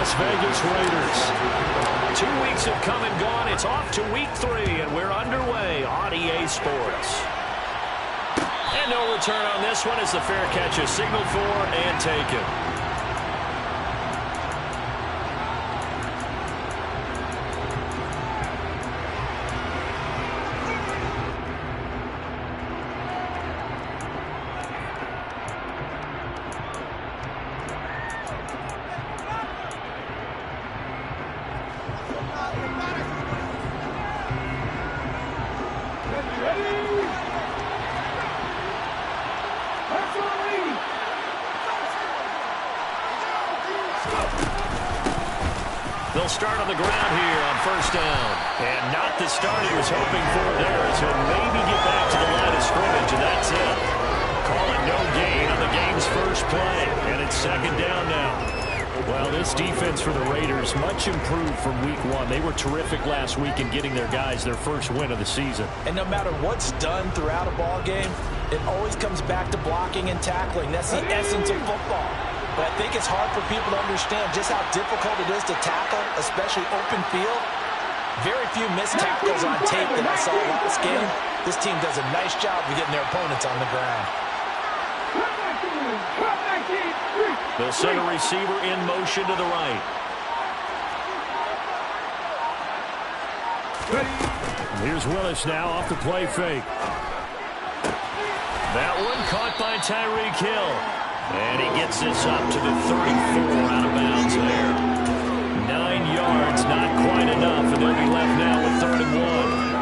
Las Vegas Raiders. 2 weeks have come and gone. It's off to week 3, and we're underway on EA Sports. And no return on this one as the fair catch is signaled for and taken. They'll start on the ground here on first down. And not the start he was hoping for there, as he'll maybe get back to the line of scrimmage, and that's it. Call it no gain on the game's first play, and it's second down now. Well, this defense for the Raiders, much improved from week 1. They were terrific last week in getting their guys their first win of the season. And no matter what's done throughout a ball game, it always comes back to blocking and tackling. That's the essence of football. But I think it's hard for people to understand just how difficult it is to tackle, especially open field. Very few missed tackles on tape that I saw last game. This team does a nice job of getting their opponents on the ground. They'll send a receiver in motion to the right. Here's Willis now off the play fake. That one caught by Tyreek Hill. And he gets this up to the 34 out of bounds there. 9 yards, not quite enough, and they'll be left now with 3rd and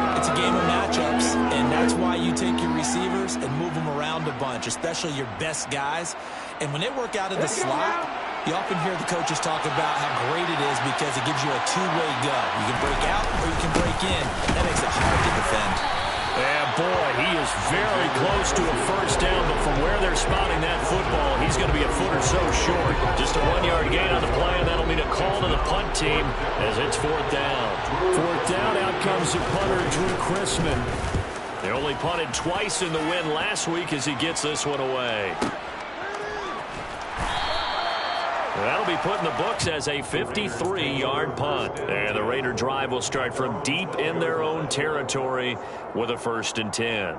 1. It's a game of matchups, and that's why you take your receivers and move them around a bunch, especially your best guys. And when they work out of the slot, you often hear the coaches talk about how great it is because it gives you a two-way go. You can break out or you can break in. That makes it hard to defend. Yeah, boy, he is very close to a first down, but from where they're spotting that football, he's going to be a foot or so short. Just a 1-yard gain on the play, and that'll mean a call to the punt team as it's 4th down. 4th down, out comes the punter, Drew Chrisman. They only punted twice in the win last week as he gets this one away. That'll be put in the books as a 53-yard punt. And the Raider drive will start from deep in their own territory with a 1st and 10.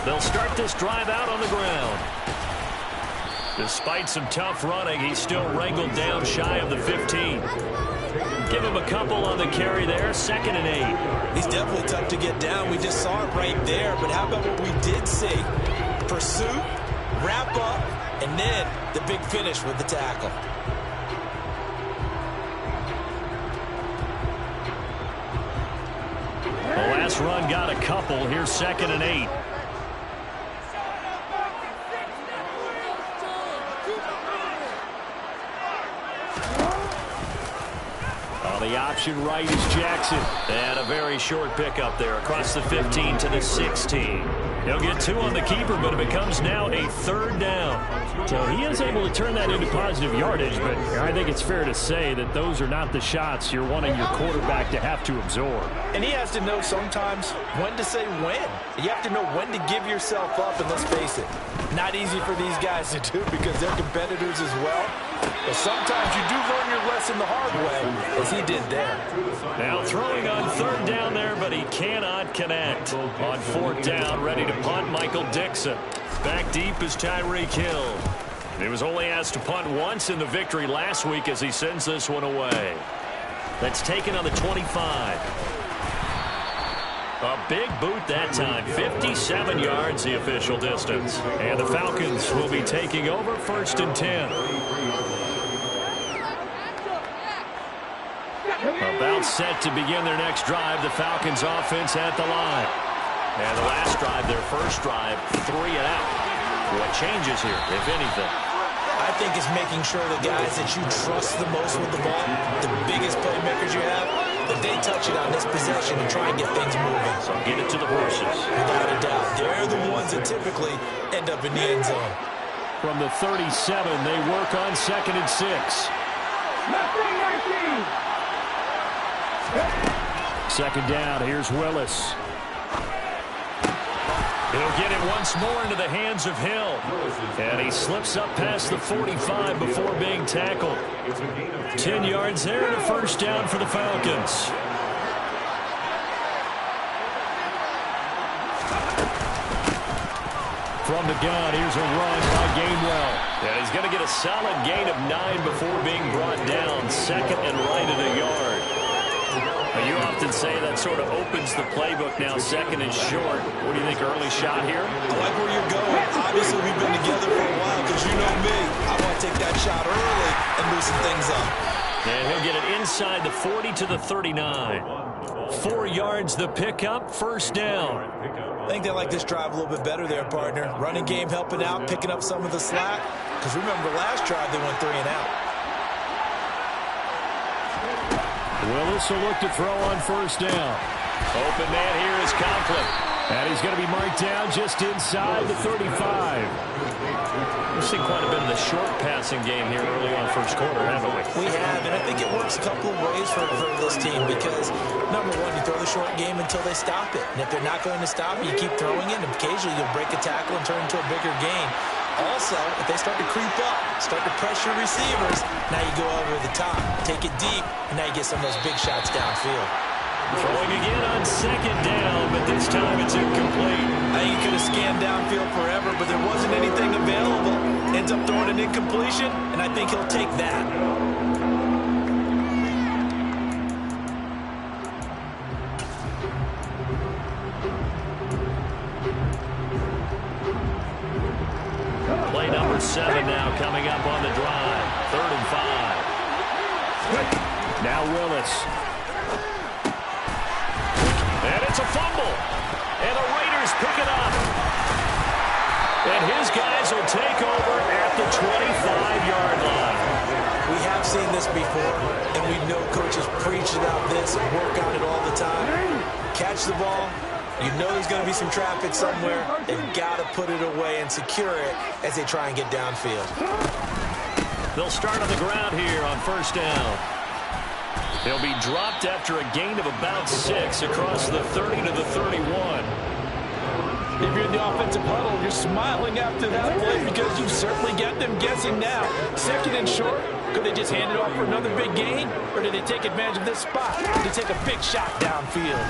They'll start this drive out on the ground. Despite some tough running, he's still wrangled down shy of the 15. Give him a couple on the carry there, 2nd and 8. He's definitely tough to get down. We just saw it right there, but how about what we did see? Pursuit, wrap up, and then the big finish with the tackle. The last run got a couple. Here's 2nd and 8. The option right is Jackson. And a very short pickup there across the 15 to the 16. He'll get 2 on the keeper, but it becomes now a 3rd down. So he is able to turn that into positive yardage, but I think it's fair to say that those are not the shots you're wanting your quarterback to have to absorb. And he has to know sometimes when to say when. You have to know when to give yourself up, and let's face it, not easy for these guys to do because they're competitors as well. But sometimes you do learn your lesson the hard way, as he did there. Now throwing on 3rd down there, but he cannot connect. On 4th down, ready to punt, Michael Dixon. Back deep is Tyreek Hill. He was only asked to punt once in the victory last week as he sends this one away. That's taken on the 25. A big boot that time, 57 yards the official distance. And the Falcons will be taking over 1st and 10. About set to begin their next drive, the Falcons offense at the line. And the last drive, their first drive, 3 and out. What changes here, if anything? I think it's making sure the guys that you trust the most with the ball, the biggest playmakers you have, that they touch it on this possession and try and get things moving. So get it to the horses. Without a doubt. They're the likely end up in the end zone. From the 37, they work on 2nd and 6. Second down, here's Willis. He'll get it once more into the hands of Hill. And he slips up past the 45 before being tackled. 10 yards there and a first down for the Falcons. From the gun, here's a run by Gainwell. And he's going to get a solid gain of 9 before being brought down. 2nd and right at a yard. Now, you often say that sort of opens the playbook now, 2nd and short. What do you think, early shot here? I like where you're going. Obviously, we've been together for a while because you know me. I want to take that shot early and loosen things up. And he'll get it inside the 40 to the 39. 4 yards the pickup, first down. I think they like this drive a little bit better there, partner. Running game helping out, picking up some of the slack. Because remember, last drive they went 3 and out. Willis will look to throw on first down. Open man here is Conklin. And he's going to be marked down just inside the 35. We've seen quite a bit of the short passing game here early on first quarter, haven't we? We have, and I think it works a couple of ways for this team because, number one, you throw the short game until they stop it. And if they're not going to stop it, you keep throwing it, and occasionally you'll break a tackle and turn it into a bigger gain. Also, if they start to creep up, start to pressure receivers, now you go over the top, take it deep, and now you get some of those big shots downfield. Throwing again on 2nd down, but this time it's incomplete. I think he could have scanned downfield forever, but there wasn't anything available. Ends up throwing an incompletion, and I think he'll take that. Play number 7 now coming up on the drive. 3rd and 5. Now Willis. And it's a fumble. And the Raiders pick it up. And his guys will take over at the 25-yard line. We have seen this before, and we know coaches preach about this and work on it all the time. Catch the ball. You know there's going to be some traffic somewhere. They've got to put it away and secure it as they try and get downfield. They'll start on the ground here on first down. They'll be dropped after a gain of about 6 across the 30 to the 31. If you're in the offensive huddle, you're smiling after that play because you certainly got them guessing now. 2nd and short. Could they just hand it off for another big gain? Or did they take advantage of this spot to take a big shot downfield?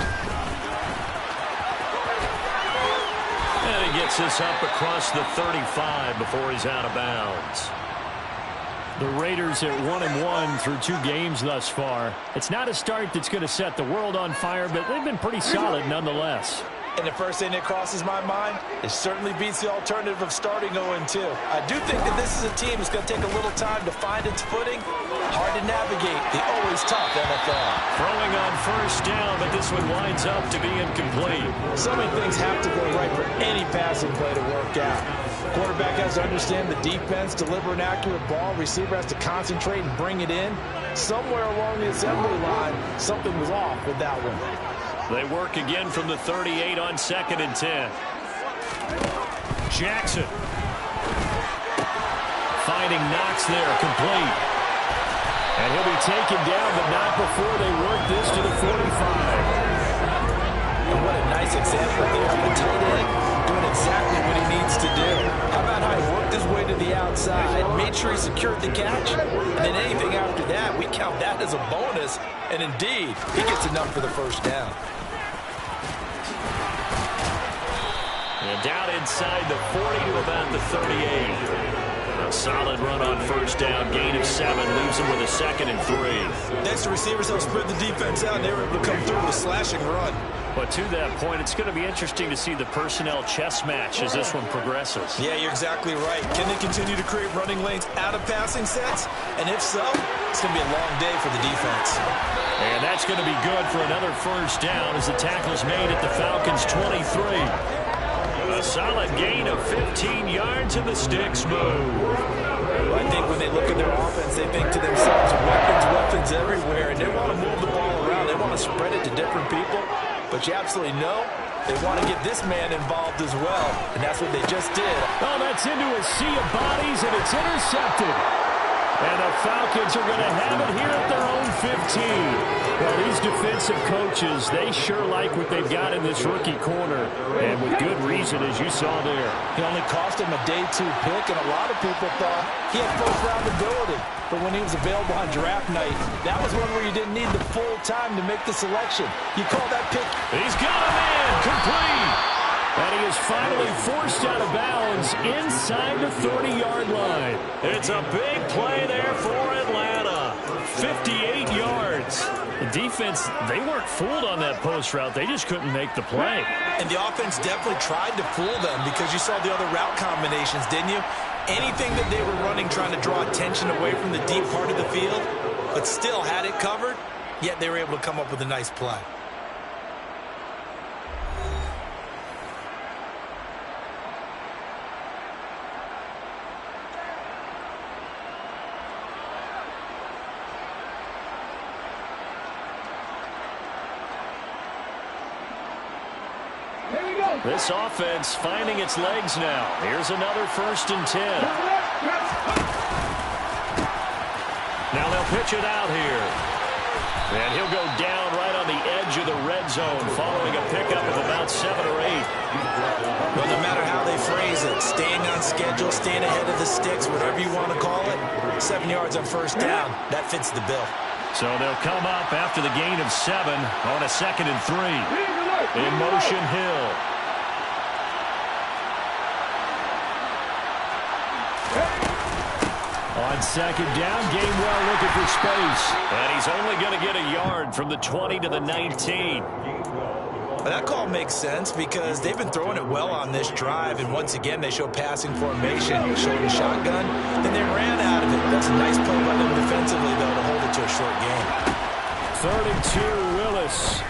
And he gets this up across the 35 before he's out of bounds. The Raiders at 1-1 through 2 games thus far. It's not a start that's going to set the world on fire, but they've been pretty solid nonetheless. And the first thing that crosses my mind, it certainly beats the alternative of starting 0-2. I do think that this is a team that's going to take a little time to find its footing. Hard to navigate the always tough NFL. Throwing on first down, but this one winds up to be incomplete. So many things have to go right for any passing play to work out. Quarterback has to understand the defense, deliver an accurate ball. Receiver has to concentrate and bring it in. Somewhere along the assembly line, something was off with that one. They work again from the 38 on 2nd and 10. Jackson. Finding Knox there, complete. And he'll be taken down, but not before they work this to the 45. And what a nice example there of a tight end doing exactly what he needs to do. How about how he worked his way to the outside, made sure he secured the catch, and then anything after that, we count that as a bonus. And indeed, he gets enough for the first down. And down inside the 40 to about the 38. A solid run on first down. Gain of 7 leaves him with a 2nd and 3. Next, the receivers help spread the defense out, and they were able to come through with a slashing run. But to that point, it's going to be interesting to see the personnel chess match as this one progresses. Yeah, you're exactly right. Can they continue to create running lanes out of passing sets? And if so, it's going to be a long day for the defense. And that's going to be good for another first down as the tackle's made at the Falcons' 23. A solid gain of 15 yards and the sticks move. I think when they look at their offense, they think to themselves, weapons everywhere, and they want to move the ball around. They want to spread it to different people. but you absolutely know they want to get this man involved as well, and that's what they just did. Oh, that's into a sea of bodies, and it's intercepted. And the Falcons are going to have it here at their own 15. Well, these defensive coaches, they sure like what they've got in this rookie corner, and with good reason, as you saw there. He only cost him a day 2 pick, and a lot of people thought he had first-round ability. But when he was available on draft night, that was one where you didn't need the full time to make the selection. You call that pick. He's got him in, complete. And he is finally forced out of bounds inside the 30-yard line. It's a big play there for Atlanta. 58 yards. The defense, they weren't fooled on that post route. They just couldn't make the play. And the offense definitely tried to fool them because you saw the other route combinations, didn't you? Anything that they were running trying to draw attention away from the deep part of the field, but still had it covered, yet they were able to come up with a nice play. This offense finding its legs now. Here's another 1st and 10. Now they'll pitch it out here. And he'll go down right on the edge of the red zone following a pickup of about 7 or 8. Well, no matter how they phrase it, staying on schedule, staying ahead of the sticks, whatever you want to call it, 7 yards on 1st down, that fits the bill. So they'll come up after the gain of 7 on a 2nd and 3. In motion, Hill. On 2nd down, Gainwell looking for space. And he's only going to get a yard from the 20 to the 19. Well, that call makes sense because they've been throwing it well on this drive, and once again they show passing formation, showing the shotgun, then they ran out of it. That's a nice play by them defensively, though, to hold it to a short gain. 3rd and 2, Willis.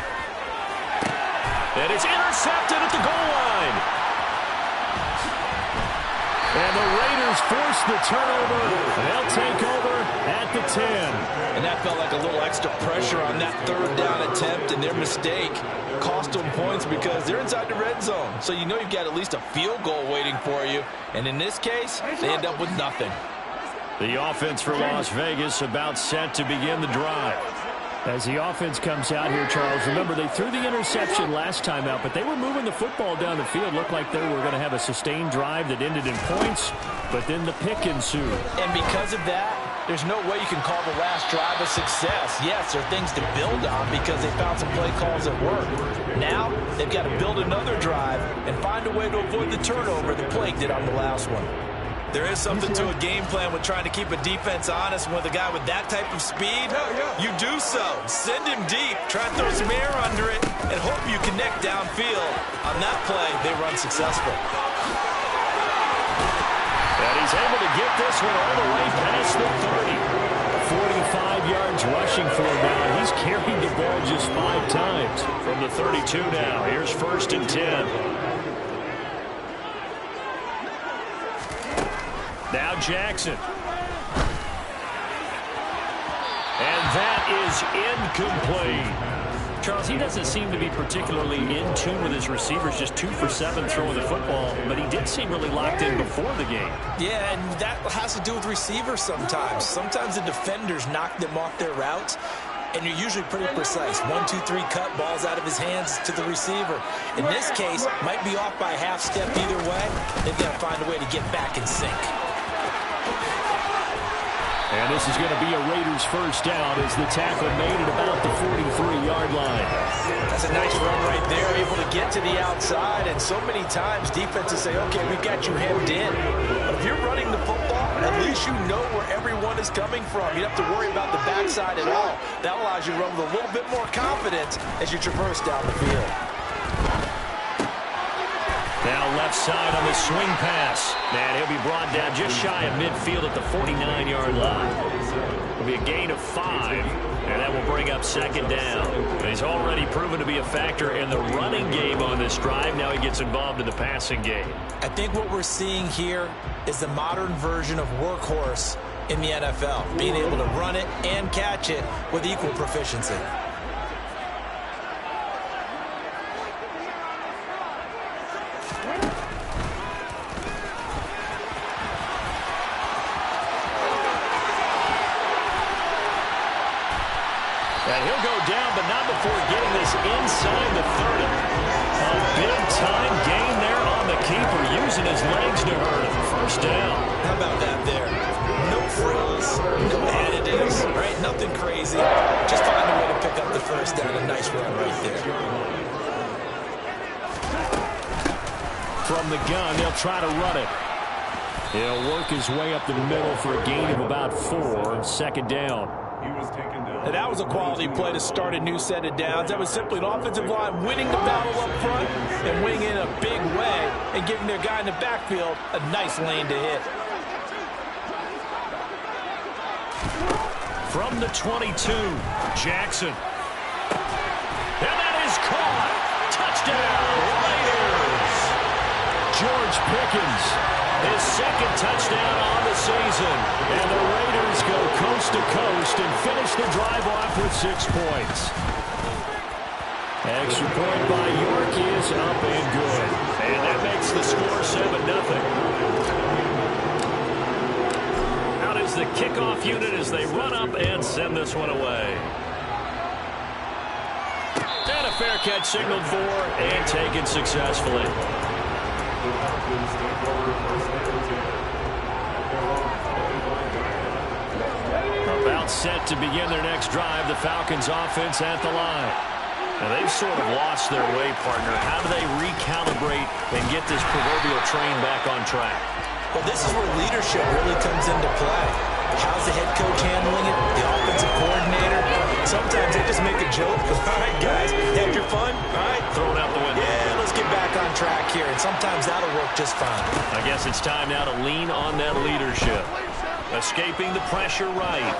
And it's intercepted at the goal line. And the Raiders force the turnover. They'll take over at the 10. And that felt like a little extra pressure on that 3rd down attempt, and their mistake cost them points because they're inside the red zone. So you know you've got at least a field goal waiting for you. And in this case, they end up with nothing. The offense for Las Vegas about set to begin the drive. As the offense comes out here, Charles, remember they threw the interception last time out, but they were moving the football down the field. Looked like they were going to have a sustained drive that ended in points, but then the pick ensued. And because of that, there's no way you can call the last drive a success. Yes, there are things to build on because they found some play calls that work. Now, they've got to build another drive and find a way to avoid the turnover the Plague did on the last one. There is something to a game plan with trying to keep a defense honest. And with a guy with that type of speed, you do so. Send him deep, try to throw some air under it, and hope you connect downfield. On that play, they run successful. And he's able to get this one all the way past the 30. 45 yards rushing for him now. He's carried the ball just 5 times. From the 32 now, here's 1st and 10. Now Jackson. And that is incomplete. Charles, he doesn't seem to be particularly in tune with his receivers, just 2 for 7 throwing the football, but he did seem really locked in before the game. Yeah, and that has to do with receivers sometimes. Sometimes the defenders knock them off their routes, and you're usually pretty precise. 1, 2, 3 cut, balls out of his hands to the receiver. In this case, might be off by a half step either way. They've got to find a way to get back in sync. And this is going to be a Raiders 1st down as the tackle made at about the 43-yard line. That's a nice run right there, able to get to the outside. And so many times defenses say, okay, we've got you hemmed in. But if you're running the football, at least you know where everyone is coming from. You don't have to worry about the backside at all. That allows you to run with a little bit more confidence as you traverse down the field. Now left side on the swing pass. And he'll be brought down just shy of midfield at the 49-yard line. It'll be a gain of 5, and that will bring up 2nd down. And he's already proven to be a factor in the running game on this drive. Now he gets involved in the passing game. I think what we're seeing here is the modern version of workhorse in the NFL, being able to run it and catch it with equal proficiency. And he'll go down, but not before getting this inside the 30. A big-time gain there on the keeper, using his legs to hurt him. First down. How about that there? No frills, no additives, right? Nothing crazy. Just find a way to pick up the first down. A nice run right there. From the gun, they'll try to run it. He'll work his way up the middle for a gain of about 4. Second down. And that was a quality play to start a new set of downs. That was simply an offensive line winning the battle up front and winning in a big way and giving their guy in the backfield a nice lane to hit. From the 22, Jackson. And that is caught. Touchdown, Raiders. George Pickens, his second touchdown on the season. And the Raiders go coast to coast and finish the drive off with 6 points. Extra point by York is up and good. And that makes the score 7-0. Out is the kickoff unit as they run up and send this one away. And a fair catch signaled for and taken successfully. About set to begin their next drive, the Falcons offense at the line. Now they've sort of lost their way, partner. How do they recalibrate and get this proverbial train back on track? Well, this is where leadership really comes into play. How's the head coach handling it? The offensive coordinator? Sometimes they just make a joke. All right, guys, had your fun? All right. Throw it out the window. Yeah, let's get back on track here. And sometimes that'll work just fine. I guess it's time now to lean on that leadership. Escaping the pressure right.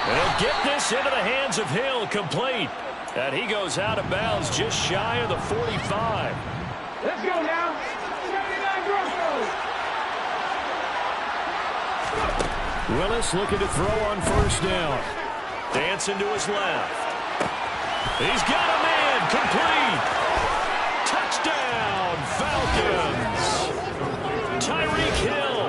And he'll get this into the hands of Hill, complete. And he goes out of bounds just shy of the 45. Let's go now. 79 Broncos. Willis looking to throw on first down. Dancing to his left. He's got a man, complete. Touchdown, Falcons. Tyreek Hill,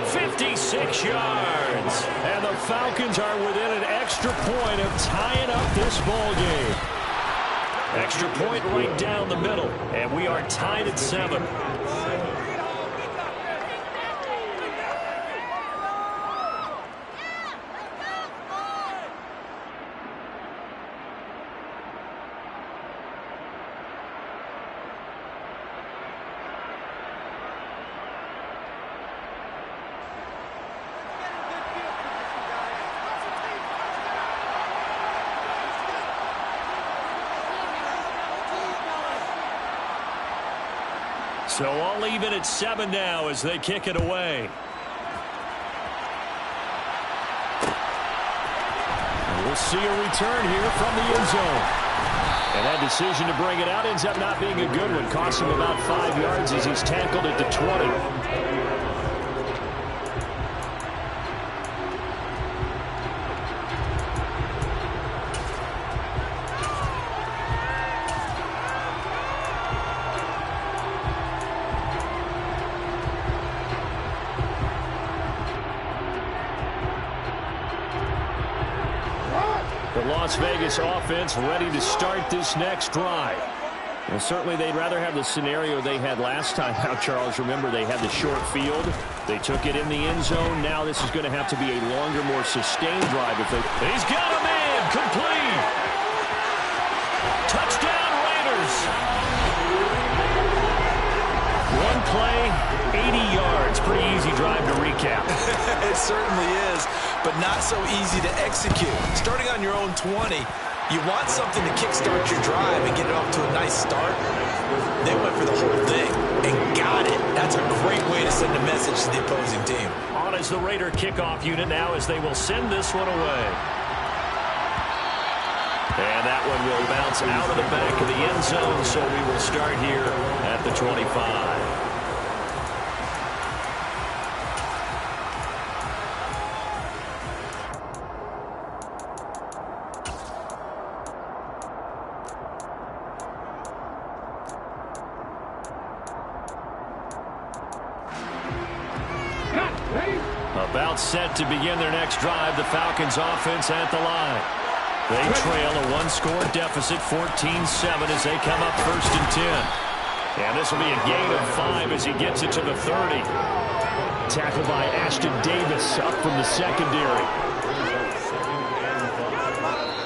56 yards. And the Falcons are within an extra point of tying up this ball game. Extra point right down the middle. And we are tied at 7. So all even at 7 now as they kick it away. And we'll see a return here from the end zone. And that decision to bring it out ends up not being a good one. Costs him about 5 yards as he's tackled at the 20. Las Vegas offense ready to start this next drive. And certainly they'd rather have the scenario they had last time out, Charles. Remember, they had the short field. They took it in the end zone. Now this is going to have to be a longer, more sustained drive. He's got a man, complete. Touchdown, Raiders. One play, 80 yards. Pretty easy drive to recap. It certainly is, but not so easy to execute. Starting on your own 20, you want something to kickstart your drive and get it off to a nice start. They went for the whole thing and got it. That's a great way to send a message to the opposing team. On is the Raider kickoff unit now as they will send this one away. And that one will bounce out of the back of the end zone, so we will start here at the 25. About set to begin their next drive. The Falcons offense at the line. They trail a one-score deficit, 14-7, as they come up 1st and 10. And this will be a gain of 5 as he gets it to the 30. Tackled by Ashton Davis up from the secondary.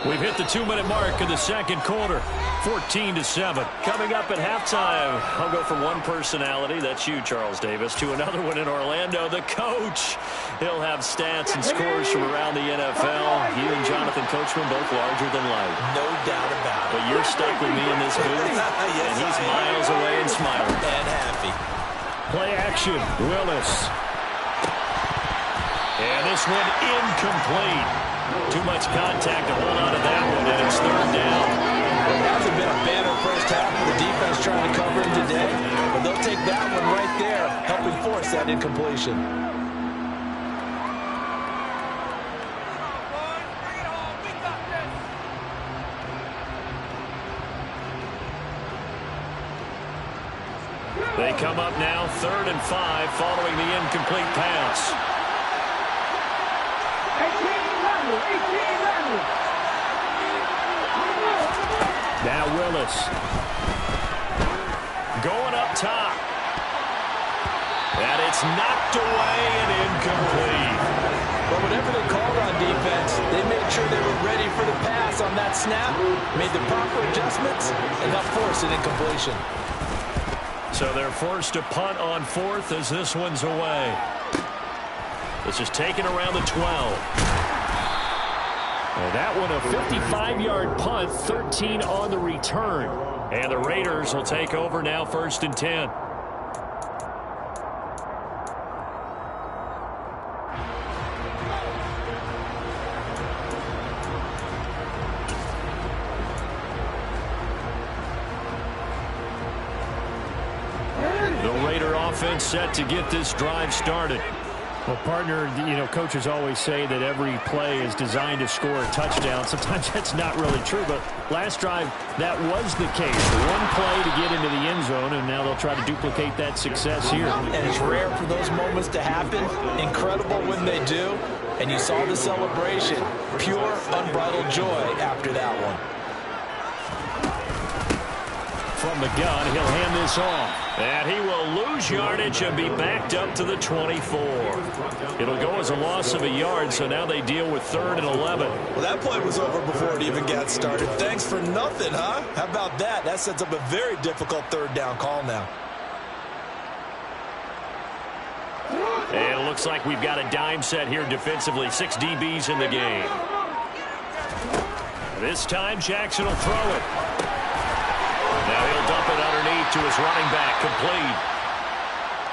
We've hit the 2-minute mark in the second quarter, 14-7. Coming up at halftime, I'll go from one personality, that's you, Charles Davis, to another one in Orlando, the coach. He'll have stats and scores from around the NFL. You and Jonathan Coachman both larger than life. No doubt about it. But you're stuck with me in this booth, yes, and he's miles away and smiling. And happy. Play action, Willis. And this one incomplete. Too much contact to hold on to that one, and it's 3rd down. It hasn't been a banner first half for the defense trying to cover him today, but they'll take that one right there, helping force that incompletion. They come up now 3rd and 5 following the incomplete pass. Now Willis. Going up top. And it's knocked away and incomplete. But whatever they called on defense, they made sure they were ready for the pass on that snap, made the proper adjustments, and helped force an incompletion. So they're forced to punt on 4th as this one's away. This is taken around the 12. And that one a 55-yard punt, 13 on the return. And the Raiders will take over now 1st and 10. The Raider offense set to get this drive started. Well, partner, coaches always say that every play is designed to score a touchdown. Sometimes that's not really true, but last drive, that was the case. One play to get into the end zone, and now they'll try to duplicate that success here. And it's rare for those moments to happen. Incredible when they do. And you saw the celebration. Pure, unbridled joy after that one. From the gun, he'll hand this off. And he will lose yardage and be backed up to the 24. It'll go as a loss of a yard, so now they deal with 3rd and 11. Well, that play was over before it even got started. Thanks for nothing, huh? How about that? That sets up a very difficult 3rd down call now. And it looks like we've got a dime set here defensively. 6 DBs in the game. This time, Jackson will throw it. Now he'll dump it underneath to his running back, complete.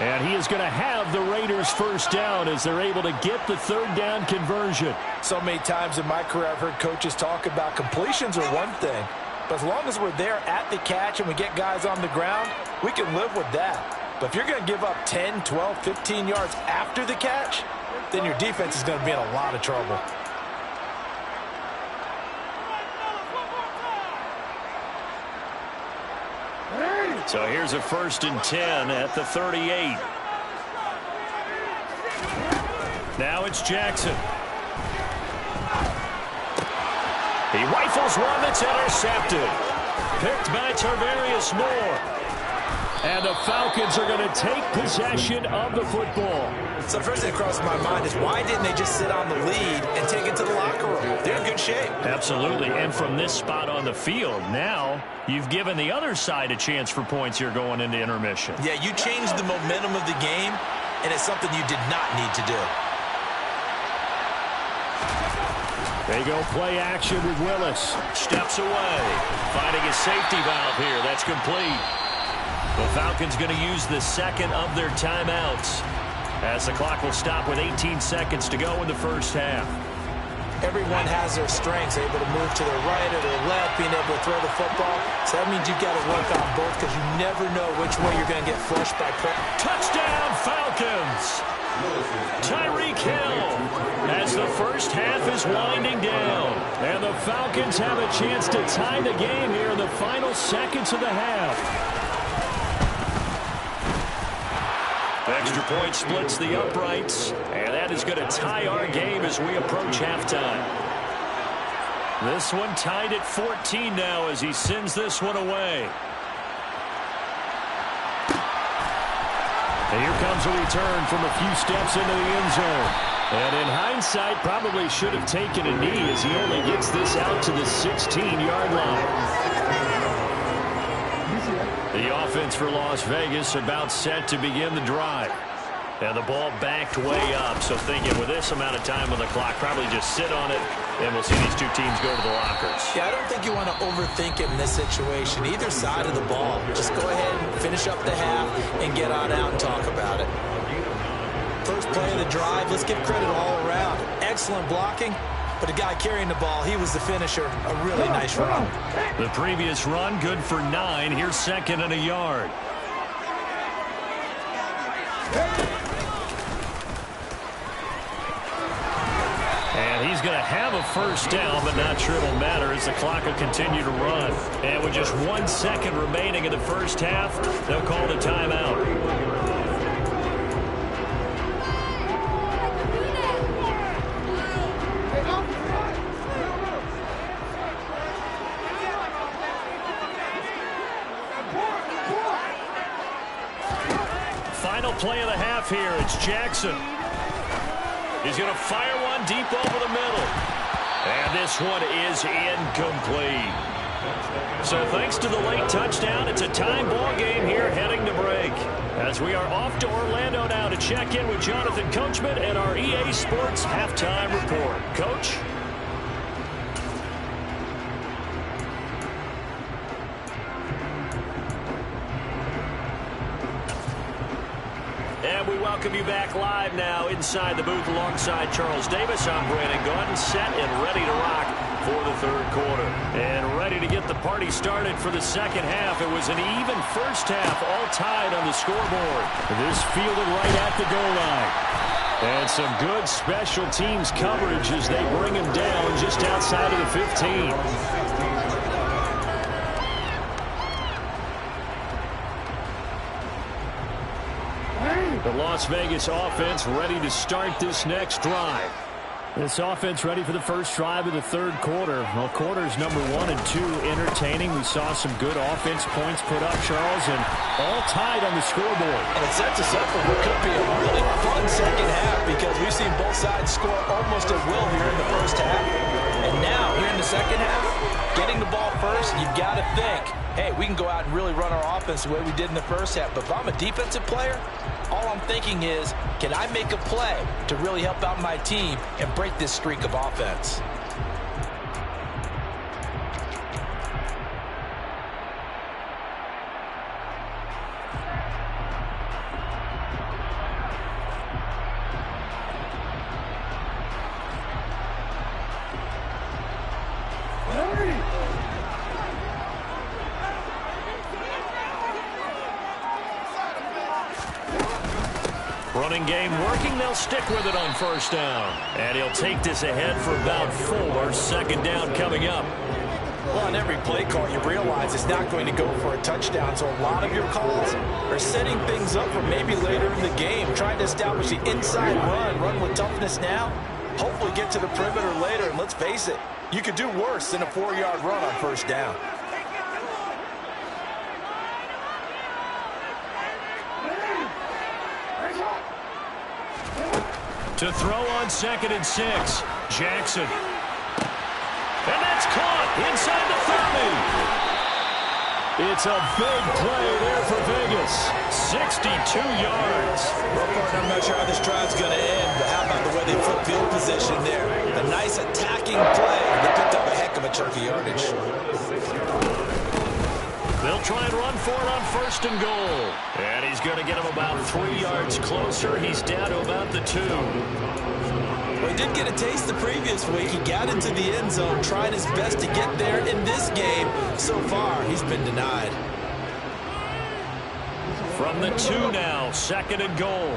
And he is going to have the Raiders' 1st down as they're able to get the 3rd down conversion. So many times in my career I've heard coaches talk about completions are one thing, but as long as we're there at the catch and we get guys on the ground, we can live with that. But if you're going to give up 10, 12, 15 yards after the catch, then your defense is going to be in a lot of trouble. So here's a 1st and 10 at the 38. Now it's Jackson. He rifles one that's intercepted. Picked by Tarvarius Moore. And the Falcons are going to take possession of the football. So the first thing that crosses my mind is why didn't they just sit on the lead and take it to the locker room? They're in good shape. Absolutely. And from this spot on the field, now you've given the other side a chance for points here going into intermission. Yeah, you changed the momentum of the game, and it's something you did not need to do. They go play action with Willis. Steps away. Finding a safety valve here. That's complete. The Falcons going to use the second of their timeouts as the clock will stop with 18 seconds to go in the 1st half. Everyone has their strengths, able to move to their right or their left, being able to throw the football. So that means you've got to work on both because you never know which way you're going to get flushed by pressure. Touchdown, Falcons! Tyreek Hill as the 1st half is winding down. And the Falcons have a chance to tie the game here in the final seconds of the half. Extra point splits the uprights, and that that is going to tie our game as we approach halftime. This one tied at 14 now as he sends this one away. And here comes a return from a few steps into the end zone. And in hindsight, probably should have taken a knee as he only gets this out to the 16-yard line. The offense for Las Vegas about set to begin the drive. And the ball backed way up, so thinking with this amount of time on the clock, probably just sit on it, and we'll see these two teams go to the lockers. Yeah, I don't think you want to overthink it in this situation. Either side of the ball. Just go ahead and finish up the half and get on out and talk about it. First play of the drive, let's give credit all around. Excellent blocking, but the guy carrying the ball, he was the finisher. A really nice run. The previous run, good for 9. Here's second and a yard. And he's going to have a first down, but not sure it'll matter as the clock will continue to run. And with just 1 second remaining in the first half, they'll call the timeout. Final play of the half here. It's Jackson. He's going to fire one deep over the middle. And this one is incomplete. So thanks to the late touchdown, it's a tie ball game here heading to break. As we are off to Orlando now to check in with Jonathan Coachman and our EA Sports halftime report. Coach? And we welcome you back live now inside the booth alongside Charles Davis. I'm Brandon Gunn, set and ready to rock for the third quarter. And ready to get the party started for the second half. It was an even first half, all tied on the scoreboard. This fielded right at the goal line. And some good special teams coverage as they bring him down just outside of the 15. The Las Vegas offense ready to start this next drive. This offense ready for the first drive of the third quarter. Well, quarters number 1 and 2 entertaining. We saw some good offense points put up, Charles, and all tied on the scoreboard. And it sets us up for what could be a really fun second half because we've seen both sides score almost at will here in the first half. And now, here in the second half, getting the ball first, you've got to think, hey, we can go out and really run our offense the way we did in the first half. But if I'm a defensive player, all I'm thinking is, can I make a play to really help out my team and break this streak of offense? Running game working. They'll stick with it on first down. And he'll take this ahead for about 4. Second down coming up. Well, on every play call, you realize it's not going to go for a touchdown. So a lot of your calls are setting things up for maybe later in the game. Trying to establish the inside run with toughness now. Hopefully get to the perimeter later. And let's face it, you could do worse than a 4-yard run on first down. To throw on 2nd and 6. Jackson. And that's caught inside the 30. It's a big play there for Vegas. 62 yards. Well, partner, I'm not sure how this drive's going to end, but how about the way they flip field position there? A nice attacking play. They picked up a heck of a chunk of yardage. They'll try and run for it on 1st and goal. And he's going to get him about 3 yards closer. He's down to about the 2. Well, he did get a taste the previous week. He got into the end zone, trying his best to get there in this game. So far, he's been denied. From the 2 now, 2nd and goal.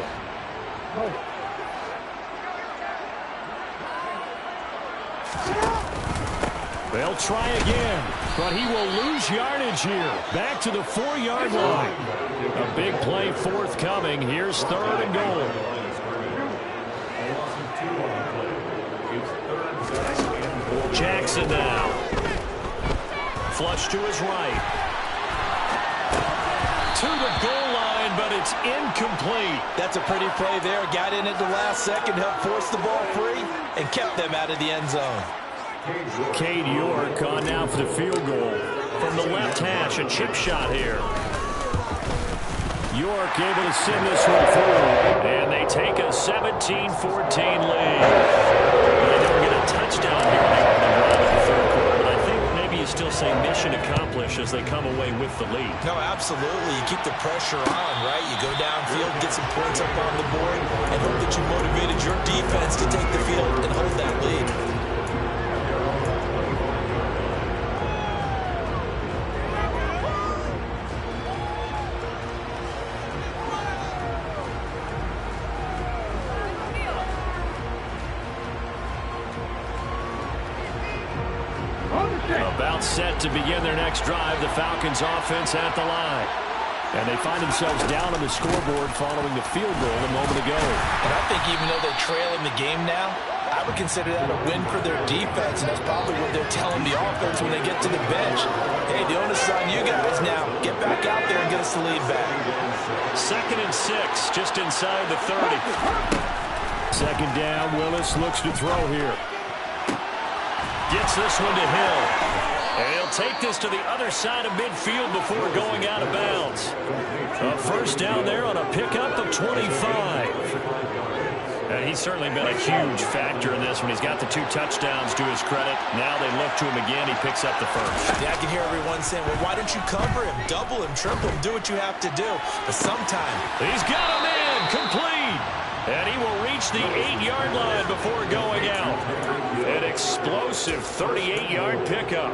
They'll try again, but he will lose yardage here. Back to the 4-yard line. A big play forthcoming. Here's 3rd and goal. Jackson now. Flush to his right. To the goal line, but it's incomplete. That's a pretty play there. Got in at the last second, helped force the ball free, and kept them out of the end zone. Cade York on now for the field goal. From the left hash, a chip shot here. York able to send this one through. And they take a 17-14 lead. They don't get a touchdown here in the third quarter, but I think maybe you still say mission accomplished as they come away with the lead. No, absolutely. You keep the pressure on, right? You go downfield, get some points up on the board, and hope that you motivated your defense to take the field and hold that lead. About set to begin their next drive, the Falcons offense at the line. And they find themselves down on the scoreboard following the field goal a moment ago. And I think even though they're trailing the game now, I would consider that a win for their defense, and that's probably what they're telling the offense when they get to the bench. Hey, the onus is on you guys now. Get back out there and get us the lead back. 2nd and 6, just inside the 30. 2nd down, Willis looks to throw here. Gets this one to Hill. And he'll take this to the other side of midfield before going out of bounds. A first down there on a pickup of 25. And he's certainly been a huge factor in this when he's got the 2 touchdowns to his credit. Now they look to him again. He picks up the first. Yeah, I can hear everyone saying, well, why don't you cover him, double him, triple him, do what you have to do. But sometimes he's got a man complete. And he will reach the 8-yard line before going out. An explosive 38-yard pickup.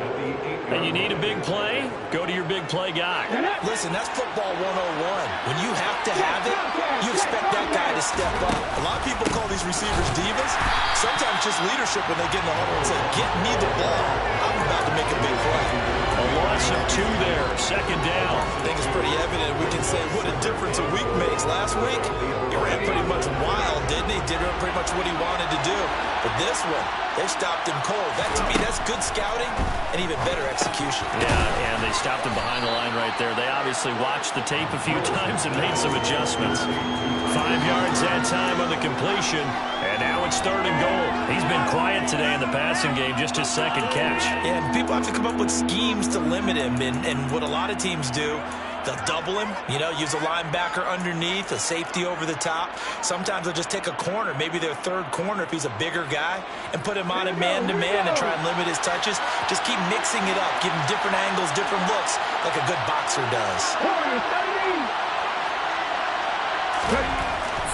And you need a big play? Go to your big play guy. Listen, that's football 101. When you have to have it, you expect that guy to step up. A lot of people call these receivers divas. Sometimes just leadership when they get in the huddle and say, get me the ball. I'm about to make a big play. A loss of 2 there. 2nd down. I think it's pretty evident. We can say what a difference a week makes. Last week, he ran pretty much wild, didn't he? Did pretty much what he wanted to do. But this one, they stopped him cold. That, to me, that's good scouting and even better execution. Yeah, and they stopped him behind the line right there. They obviously watched the tape a few times and made some adjustments. 5 yards that time on the completion, and now it's 3rd and goal. He's been quiet today in the passing game, just his 2nd catch. Yeah, and people have to come up with schemes to limit him, and what a lot of teams do, they'll double him, use a linebacker underneath, a safety over the top. Sometimes they'll just take a corner, maybe their 3rd corner if he's a bigger guy, and put him on a man-to-man and try and limit his touches. Just keep mixing it up, give him different angles, different looks, like a good boxer does.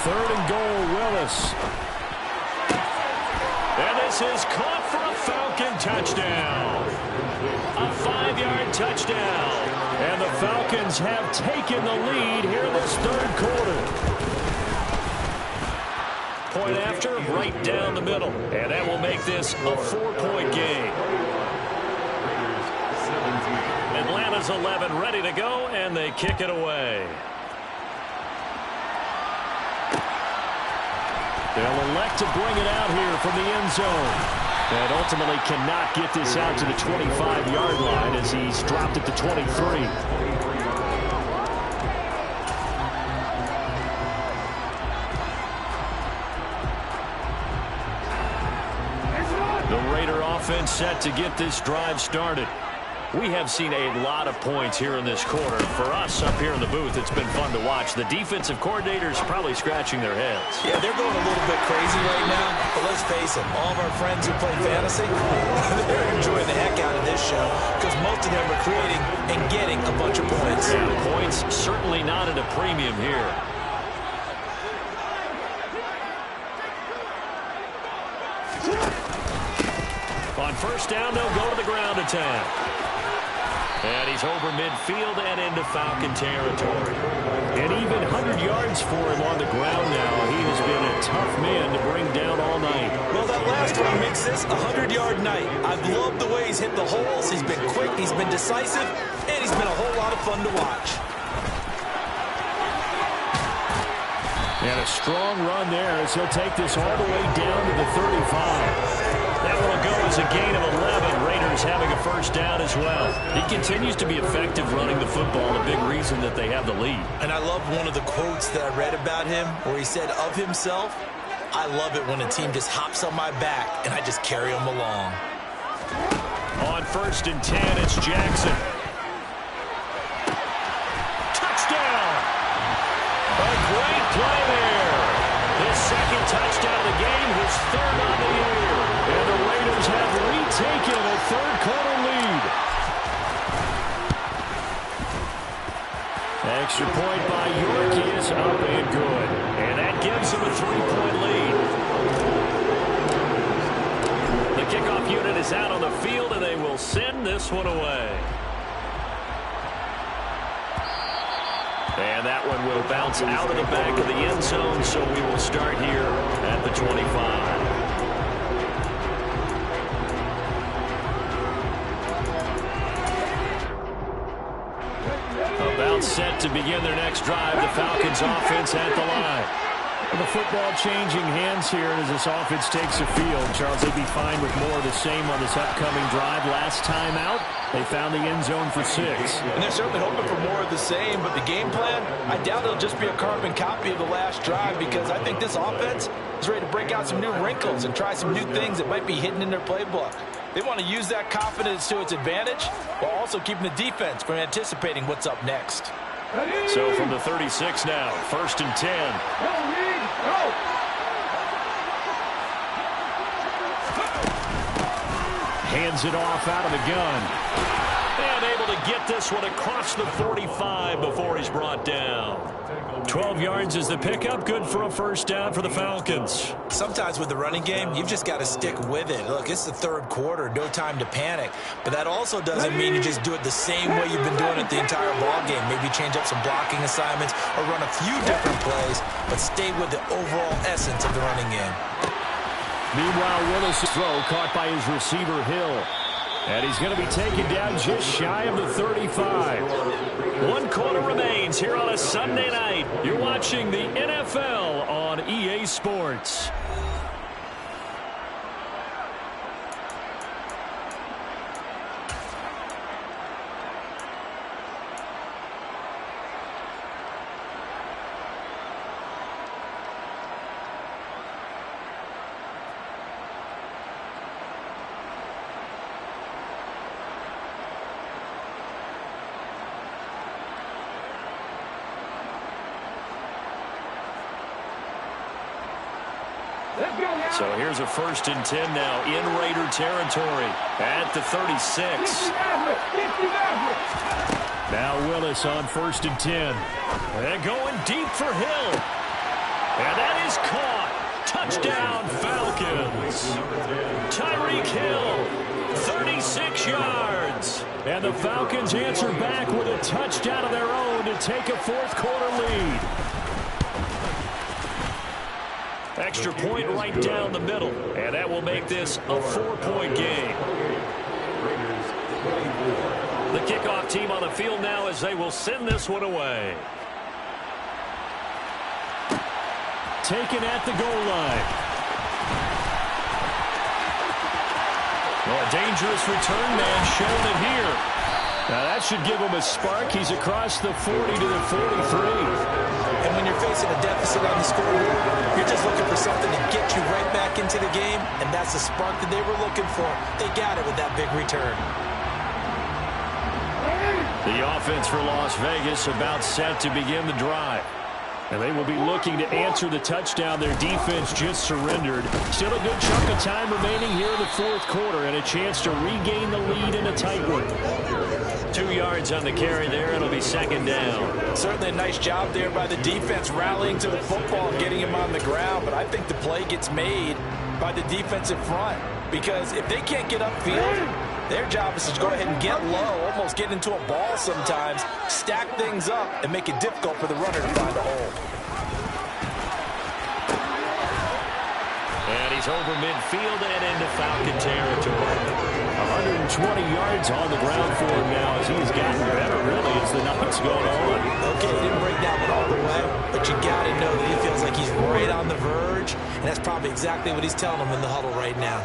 3rd and goal, Willis. And this is caught for a Falcon touchdown. A 5-yard touchdown. And the Falcons have taken the lead here in this 3rd quarter. Point after, right down the middle. And that will make this a 4-point game. Atlanta's 11 ready to go, and they kick it away. They'll elect to bring it out here from the end zone. And ultimately cannot get this out to the 25-yard line as he's dropped at the 23. The Raider offense set to get this drive started. We have seen a lot of points here in this quarter. For us up here in the booth, it's been fun to watch. The defensive coordinators probably scratching their heads. Yeah, they're going a little bit crazy right now. But let's face it, all of our friends who play fantasy, they're enjoying the heck out of this show because most of them are creating and getting a bunch of points. Yeah, points certainly not at a premium here. On 1st down, they'll go to the ground attack. And he's over midfield and into Falcon territory. And even 100 yards for him on the ground now. He has been a tough man to bring down all night. Well, that last one makes this a 100-yard night. I've loved the way he's hit the holes. He's been quick, he's been decisive, and he's been a whole lot of fun to watch. And a strong run there as he'll take this all the way down to the 35. That will go was a gain of 11. Raiders having a first down as well. He continues to be effective running the football, a big reason that they have the lead. And I love one of the quotes that I read about him where he said of himself, "I love it when a team just hops on my back and I just carry them along." On 1st and 10, it's Jackson. Touchdown! A great play there. His second touchdown of the game, his third on the year. And the Raiders have retaken a third-quarter lead. Extra point by York is up and good. And that gives him a 3-point lead. The kickoff unit is out on the field, and they will send this one away. And that one will bounce out of the back of the end zone, so we will start here at the 25. About set to begin their next drive. The Falcons offense at the line. The football changing hands here as this offense takes the field. Charles, they'd be fine with more of the same on this upcoming drive. Last time out, they found the end zone for 6. And they're certainly hoping for more of the same, but the game plan, I doubt it'll just be a carbon copy of the last drive because I think this offense is ready to break out some new wrinkles and try some new things that might be hidden in their playbook. They want to use that confidence to its advantage while also keeping the defense from anticipating what's up next. So from the 36 now, 1st and 10. Hands it off out of the gun. And able to get this one across the 45 before he's brought down. 12 yards is the pickup. Good for a first down for the Falcons. Sometimes with the running game, you've just got to stick with it. Look, it's the third quarter, no time to panic. But that also doesn't mean you just do it the same way you've been doing it the entire ball game. Maybe change up some blocking assignments or run a few different plays, but stay with the overall essence of the running game. Meanwhile, Willis' throw caught by his receiver, Hill. And he's going to be taken down just shy of the 35. 1 quarter remains here on a Sunday night. You're watching the NFL on EA Sports. So here's a 1st and 10 now in Raider territory at the 36. Now Willis on 1st and 10. And going deep for Hill. And that is caught. Touchdown Falcons. Tyreek Hill, 36 yards. And the Falcons answer back with a touchdown of their own to take a 4th quarter lead. Extra point right down the middle, and that will make this a 4-point game. The kickoff team on the field now as they will send this one away. Taken at the goal line. Well, a dangerous return man showing it here. Now that should give him a spark. He's across the 40 to the 43. And when you're facing a deficit on the scoreboard, you're just looking for something to get you right back into the game, and that's the spark that they were looking for. They got it with that big return. The offense for Las Vegas about set to begin the drive. And they will be looking to answer the touchdown their defense just surrendered. Still a good chunk of time remaining here in the 4th quarter and a chance to regain the lead in a tight one. 2 yards on the carry there. It'll be 2nd down. Certainly a nice job there by the defense rallying to the football and getting him on the ground. But I think the play gets made by the defensive front. Because if they can't get upfield, their job is to go ahead and get low, almost get into a ball sometimes, stack things up, and make it difficult for the runner to find a hole. And he's over midfield and into Falcon territory. 120 yards on the ground for him now as he's gotten better, really, as the night's going on. Okay, he didn't break that one all the way, but you got to know that he feels like he's right on the verge, and that's probably exactly what he's telling them in the huddle right now.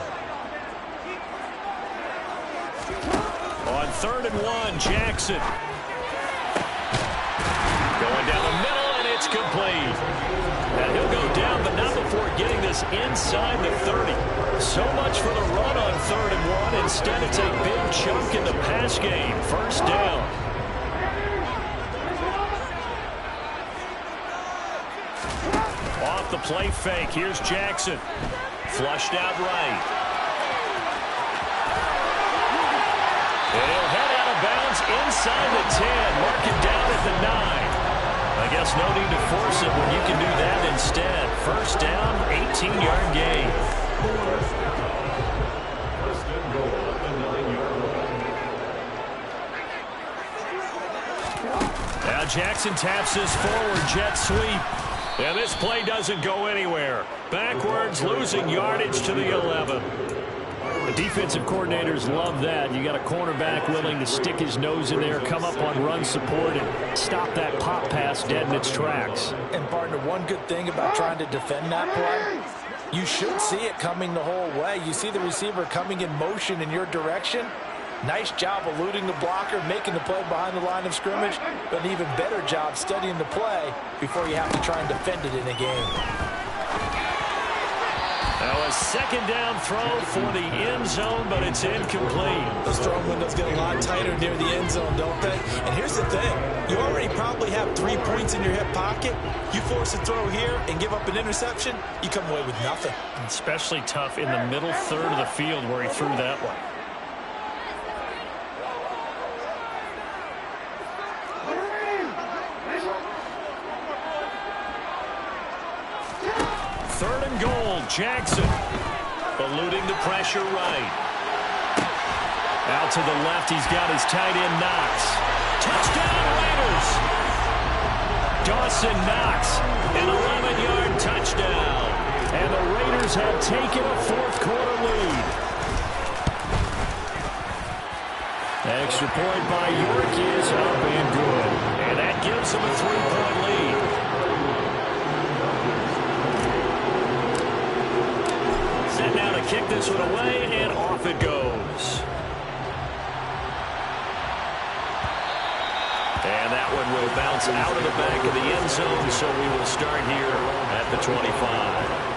On 3rd and 1, Jackson. Going down the middle, and it's complete. And he'll go down, but not before getting this inside the 30. So much for the run on 3rd and 1. Instead, it's a big chunk in the pass game. First down. Off the play fake. Here's Jackson. Flushed out right. And he'll head out of bounds inside the 10. Mark it down at the 9. I guess no need to force it when you can do that instead. First down, 18-yard gain. Now Jackson taps his forward jet sweep. And this play doesn't go anywhere. Backwards, losing yardage to the 11. The defensive coordinators love that. You got a cornerback willing to stick his nose in there, come up on run support, and stop that pop pass dead in its tracks. And, partner, one good thing about trying to defend that play, you should see it coming the whole way. You see the receiver coming in motion in your direction. Nice job eluding the blocker, making the play behind the line of scrimmage, but an even better job studying the play before you have to try and defend it in a game. Now a second down throw for the end zone, but it's incomplete. Those throwing windows get a lot tighter near the end zone, don't they? And here's the thing. You already probably have 3 points in your hip pocket. You force a throw here and give up an interception, you come away with nothing. Especially tough in the middle third of the field where he threw that one. Third and goal, Jackson. Eluding the pressure right. Out to the left, he's got his tight end Knox. Touchdown Raiders! Dawson Knox, an 11-yard touchdown. And the Raiders have taken a fourth-quarter lead. Extra point by York is up and good. And that gives them a 3-point lead. Now to kick this one away, and off it goes. And that one will bounce out of the back of the end zone, so we will start here at the 25.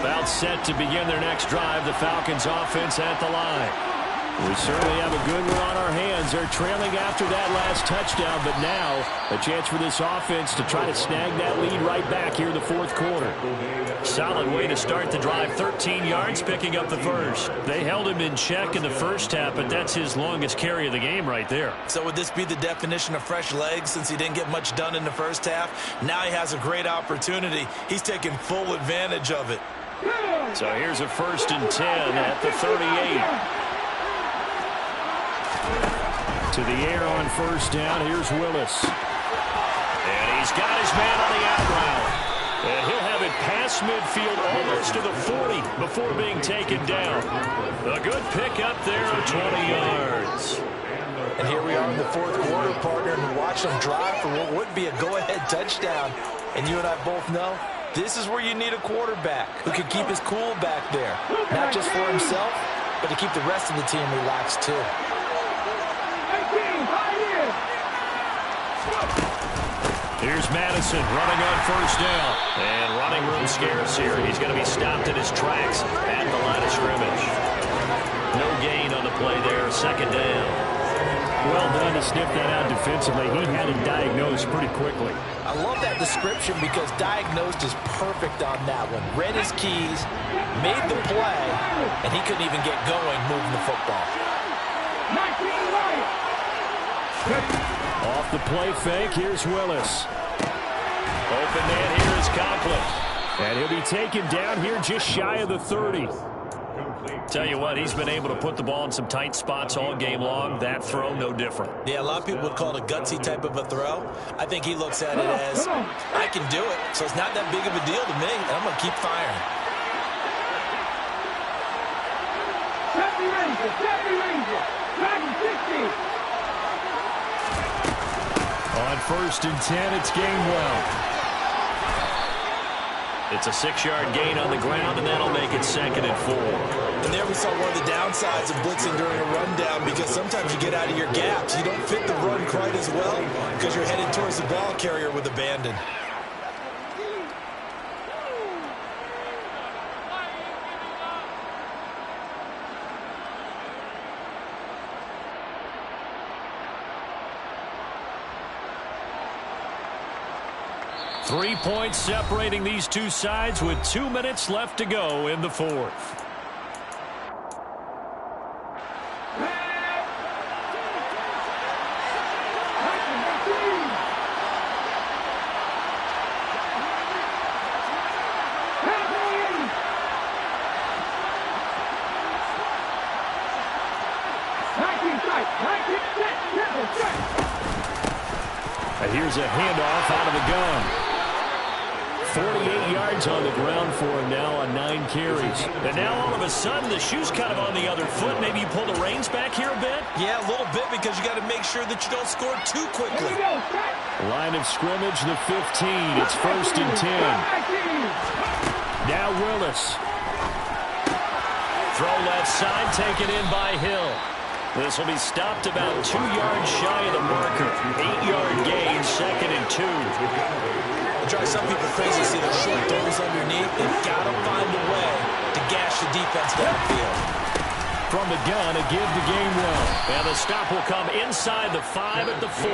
About set to begin their next drive, the Falcons offense at the line. We certainly have a good one on our hands. They're trailing after that last touchdown, but now a chance for this offense to try to snag that lead right back here in the fourth quarter. Solid way to start the drive. 13 yards, picking up the first. They held him in check in the first half, but that's his longest carry of the game right there. So would this be the definition of fresh legs since he didn't get much done in the first half? Now he has a great opportunity. He's taking full advantage of it. So here's a 1st and 10 at the 38. To the air on 1st down. Here's Willis. And he's got his man on the out route. And he'll have it past midfield almost to the 40 before being taken down. A good pick up there of 20 yards. And here we are in the fourth quarter, partner, and watch them drive for what would be a go-ahead touchdown. And you and I both know this is where you need a quarterback who can keep his cool back there. Not just for himself, but to keep the rest of the team relaxed too. Here's Madison running on 1st down. And running room scarce here. He's going to be stopped in his tracks at the line of scrimmage. No gain on the play there. 2nd down. Well done to sniff that out defensively. He had it diagnosed pretty quickly. I love that description because diagnosed is perfect on that one. Read his keys, made the play, and he couldn't even get going moving the football. Off the play fake, here's Willis. Open man here is Conklin. And he'll be taken down here just shy of the 30. Tell you what, he's been able to put the ball in some tight spots all game long. That throw, no different. Yeah, a lot of people would call it a gutsy type of a throw. I think he looks at it as, I can do it, so it's not that big of a deal to me, and I'm going to keep firing. On 1st and 10, it's Gainwell. It's a 6-yard gain on the ground, and that'll make it 2nd and 4. And there we saw one of the downsides of blitzing during a rundown, because sometimes you get out of your gaps. You don't fit the run quite as well because you're headed towards the ball carrier with abandon. Three points separating these two sides with 2 minutes left to go in the 4th. And here's a handoff out of the gun. 48 yards on the ground for him now on 9 carries. And now all of a sudden the shoe's kind of on the other foot. Maybe you pull the reins back here a bit? Yeah, a little bit, because you got to make sure that you don't score too quickly. Line of scrimmage, the 15. It's 1st and 10. Now Willis. Throw left side, taken in by Hill. This will be stopped about 2 yards shy of the marker. 8-yard gain, 2nd and 2. Drive some people crazy to see the short throws underneath. They've got to find a way to gash the defense downfield. From the gun, a give to Gainwell. And the stop will come inside the 5 at the 4.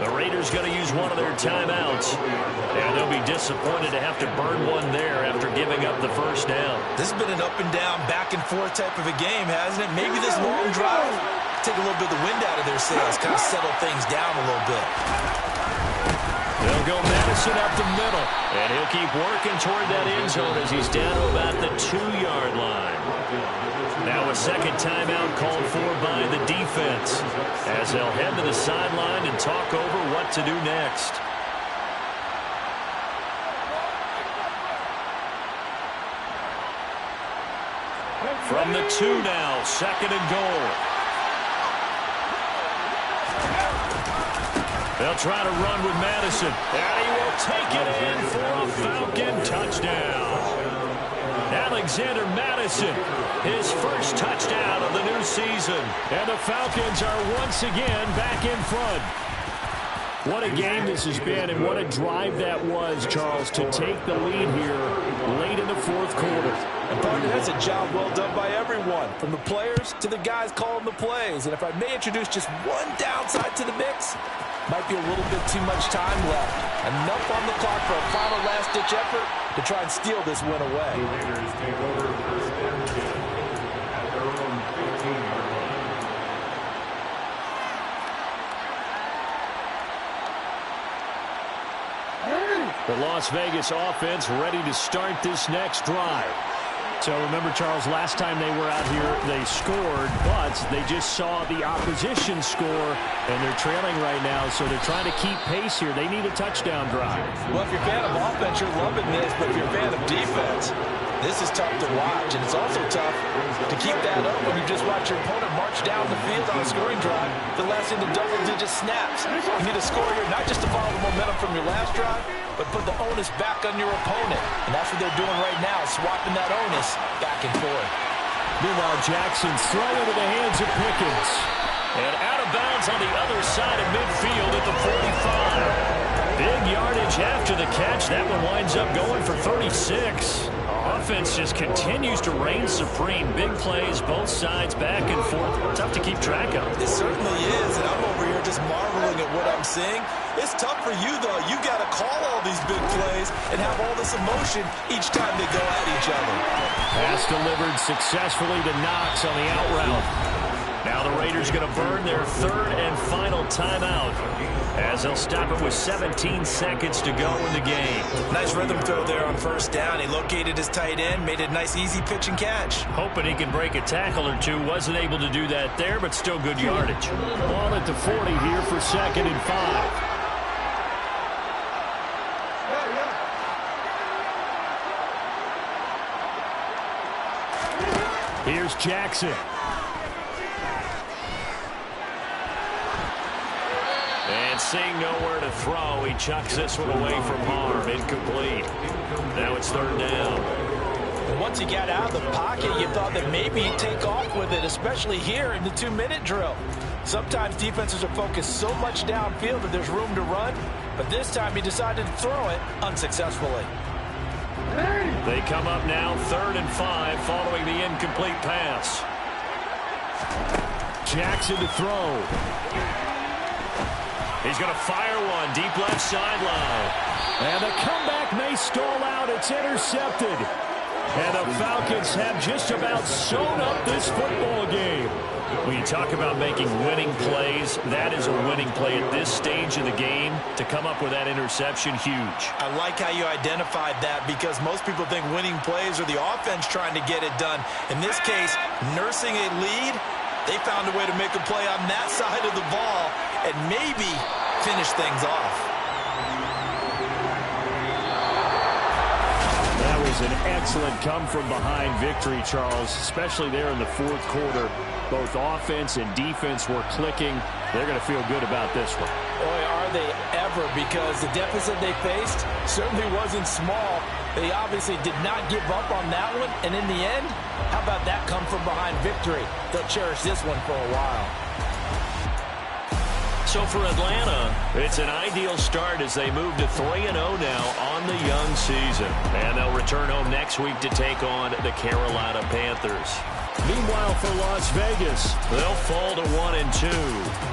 The Raiders going to use one of their timeouts. And they'll be disappointed to have to burn one there after giving up the first down. This has been an up and down, back and forth type of a game, hasn't it? Maybe this long drive take a little bit of the wind out of their sails, kind of settle things down a little bit. They'll go Madison up the middle, and he'll keep working toward that end zone as he's down to about the 2-yard line. Now a second timeout called for by the defense as they'll head to the sideline and talk over what to do next. From the 2 now, 2nd and goal. They'll try to run with Madison. And he will take it in for a Falcon touchdown. Alexander Madison, his first touchdown of the new season. And the Falcons are once again back in front. What a game this has been, and what a drive that was, Charles, to take the lead here late in the 4th quarter. And partner, that's a job well done by everyone, from the players to the guys calling the plays. And if I may introduce just one downside to the mix, might be a little bit too much time left. Enough on the clock for a final last-ditch effort to try and steal this win away. The Las Vegas offense ready to start this next drive. So remember, Charles, last time they were out here, they scored, but they just saw the opposition score, and they're trailing right now, so they're trying to keep pace here. They need a touchdown drive. Well, if you're a fan of offense, you're loving this, but if you're a fan of defense, this is tough to watch, and it's also tough to keep that up when you just watch your opponent march down the field on a scoring drive the last into double-digit snaps. You need to score here, not just to follow the momentum from your last drive, but put the onus back on your opponent. And that's what they're doing right now, swapping that onus back and forth. Meanwhile, Jackson's throw into the hands of Pickens. And out of bounds on the other side of midfield at the 45. Big yardage after the catch. That one winds up going for 36. Offense just continues to reign supreme. Big plays, both sides, back and forth. Tough to keep track of. It certainly is, and I'm over here just marveling at what I'm seeing. It's tough for you, though. You got to call all these big plays and have all this emotion each time they go at each other. Pass delivered successfully to Knox on the out route. Now the Raiders going to burn their third and final timeout as they'll stop it with 17 seconds to go in the game. Nice rhythm throw there on first down. He located his tight end, made a nice easy pitch and catch. Hoping he can break a tackle or two. Wasn't able to do that there, but still good yardage. Ball at the 40 here for 2nd and 5. Here's Jackson. And seeing nowhere to throw, he chucks this one away from harm. Incomplete. Now it's 3rd down. And once he got out of the pocket, you thought that maybe he'd take off with it, especially here in the 2-minute drill. Sometimes defenses are focused so much downfield that there's room to run, but this time he decided to throw it unsuccessfully. They come up now 3rd and 5 following the incomplete pass. Jackson to throw. He's going to fire one deep left sideline. And the comeback may stall out. It's intercepted. And the Falcons have just about sewn up this football game. When you talk about making winning plays, that is a winning play at this stage of the game. To come up with that interception, huge. I like how you identified that because most people think winning plays are the offense trying to get it done. In this case, nursing a lead, they found a way to make a play on that side of the ball and maybe finish things off. That was an excellent come-from-behind victory, Charles, especially there in the 4th quarter. Both offense and defense were clicking. They're going to feel good about this one. Boy, are they ever, because the deficit they faced certainly wasn't small. They obviously did not give up on that one, and in the end, how about that come-from-behind victory? They'll cherish this one for a while. So for Atlanta, it's an ideal start as they move to 3-0 now on the young season. And they'll return home next week to take on the Carolina Panthers. Meanwhile, for Las Vegas, they'll fall to 1-2.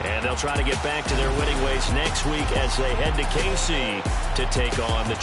And they'll try to get back to their winning ways next week as they head to KC to take on the